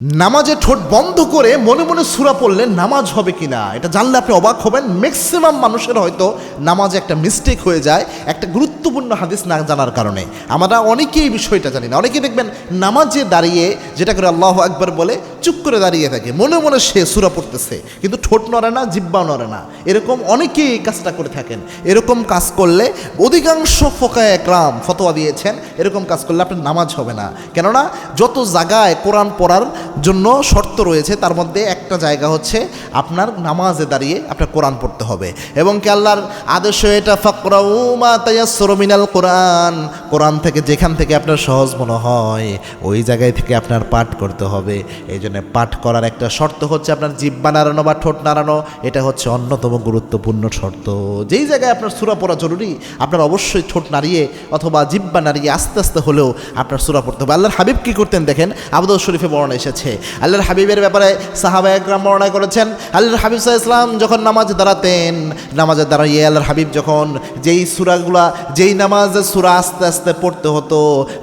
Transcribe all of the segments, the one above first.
নামাজে ঠোঁট বন্ধ করে মনে মনে সূরা পড়লে নামাজ হবে কিনা এটা জানলে আপনি অবাক হবেন। ম্যাক্সিমাম মানুষের হয়তো নামাজে একটা মিস্টেক হয়ে যায় একটা গুরুত্বপূর্ণ হাদিস না জানার কারণে। আমরা অনেকেই এই বিষয়টা জানি না। অনেকেই দেখবেন নামাজে দাঁড়িয়ে যেটা করে আল্লাহু আকবার বলে চুপ করে দাঁড়িয়ে থাকে, মনে মনে সে সূরা পড়তেছে কিন্তু ঠোঁট নড়ে না, জিহ্বা নড়ে না। এরকম অনেকেই এই কাজটা করে থাকেন। এরকম কাজ করলে অধিকাংশ ফোকায়ে একরাম ফতোয়া দিয়েছেন এরকম কাজ করলে আপনার নামাজ হবে না। কেননা যত জায়গায় কোরআন পড়ার জন্য শর্ত রয়েছে তার মধ্যে একটা জায়গা হচ্ছে আপনার নামাজে দাঁড়িয়ে আপনার কোরআন পড়তে হবে। এবং কি আল্লাহর আদেশ এটা ফাকরাউ মা তায়াসসারা মিনাল কোরআন, কোরআন থেকে যেখান থেকে আপনার সহজ মনে হয় ওই জায়গায় থেকে আপনার পাঠ করতে হবে। এই জন্য পাঠ করার একটা শর্ত হচ্ছে আপনার জিহ্বা নাড়ানো বা ঠোঁট নাড়ানো, এটা হচ্ছে অন্যতম গুরুত্বপূর্ণ শর্ত। যেই জায়গায় আপনার সূরা পড়া জরুরি আপনার অবশ্যই ঠোঁট নাড়িয়ে অথবা জিহ্বা নাড়িয়ে আস্তে আস্তে হলেও আপনার সূরা পড়তে হবে। আল্লাহর হাবিব কী করতেন দেখেন, আবু দাউদ শরীফে বর্ণনা এসেছে। আল্লাহর হাবিবের ব্যাপারে সাহাবা একরাম বর্ণনা করেছেন, আল্লাহর হাবিব সাল্লাল্লাহু আলাইহি ওয়াসাল্লাম যখন নামাজে দাঁড়াতেন, নামাজে দাঁড়িয়ে আল্লাহর হাবিব যখন যেই সূরাগুলা যেই নামাজের সূরা আস্তে আস্তে পড়তে হতো,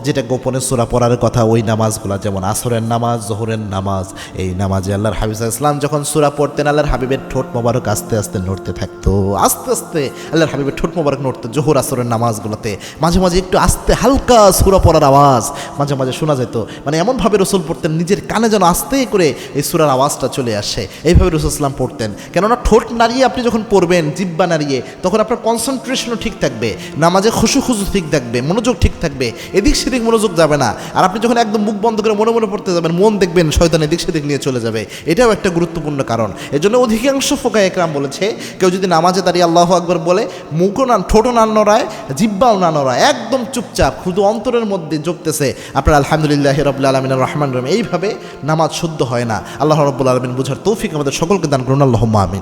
যেটা গোপনে সূরা পড়ার কথা ওই নামাজগুলা যেমন আসরের নামাজ, জোহরের নামাজ, এই নামাজে আল্লাহর হাবিব সাল্লাল্লাহু আলাইহি ওয়াসাল্লাম যখন সূরা পড়তেন আল্লাহর হাবিবের ঠোঁট মোবারক আস্তে আস্তে নড়তে থাকতো। আস্তে আস্তে আল্লাহর হাবিবের ঠোঁট মোবারক নড়তো। জোহর আসরের নামাজগুলোতে মাঝে মাঝে একটু আস্তে হালকা সূরা পড়ার আওয়াজ মাঝে মাঝে শোনা যেত। মানে এমনভাবে রসুল পড়তেন নিজের কানে যেন আস্তে করে এই সূরার আওয়াজটা চলে আসে, এইভাবে রসুল সাল্লাম পড়তেন। কেননা ঠোঁট নাড়িয়ে আপনি যখন পড়বেন, জিহ্বা নাড়িয়ে, তখন আপনার কনসেন্ট্রেশনও ঠিক থাকবে, নামাজে খুশু ঠিক থাকবে, মনোযোগ ঠিক থাকবে, এদিক সেদিক মনোযোগ যাবে না। আর আপনি যখন একদম মুখ বন্ধ করে মনে মনে পড়তে যাবেন, মন দেখবেন শয়তান এদিক সেদিক নিয়ে চলে যাবে। এটাও একটা গুরুত্বপূর্ণ কারণ। এজন্য অধিকাংশ ফোকায়ে একরাম বলেছে কেউ যদি নামাজে দাঁড়িয়ে আল্লাহু আকবার বলে মুখও না, ঠোঁটও না নড়ায়, জিহ্বাও না নড়ায়, একদম চুপচাপ শুধু অন্তরের মধ্যে জপতেছে আপনার আলহামদুলিল্লাহি রাব্বিল আলামিন রহমান রহিম, এইভাবে নামাজ শুদ্ধ হয় না। আল্লাহ রাব্বুল আলামিন বুঝার তৌফিক আমাদের সকলকে দান করুন। আল্লাহুম্মা আমিন।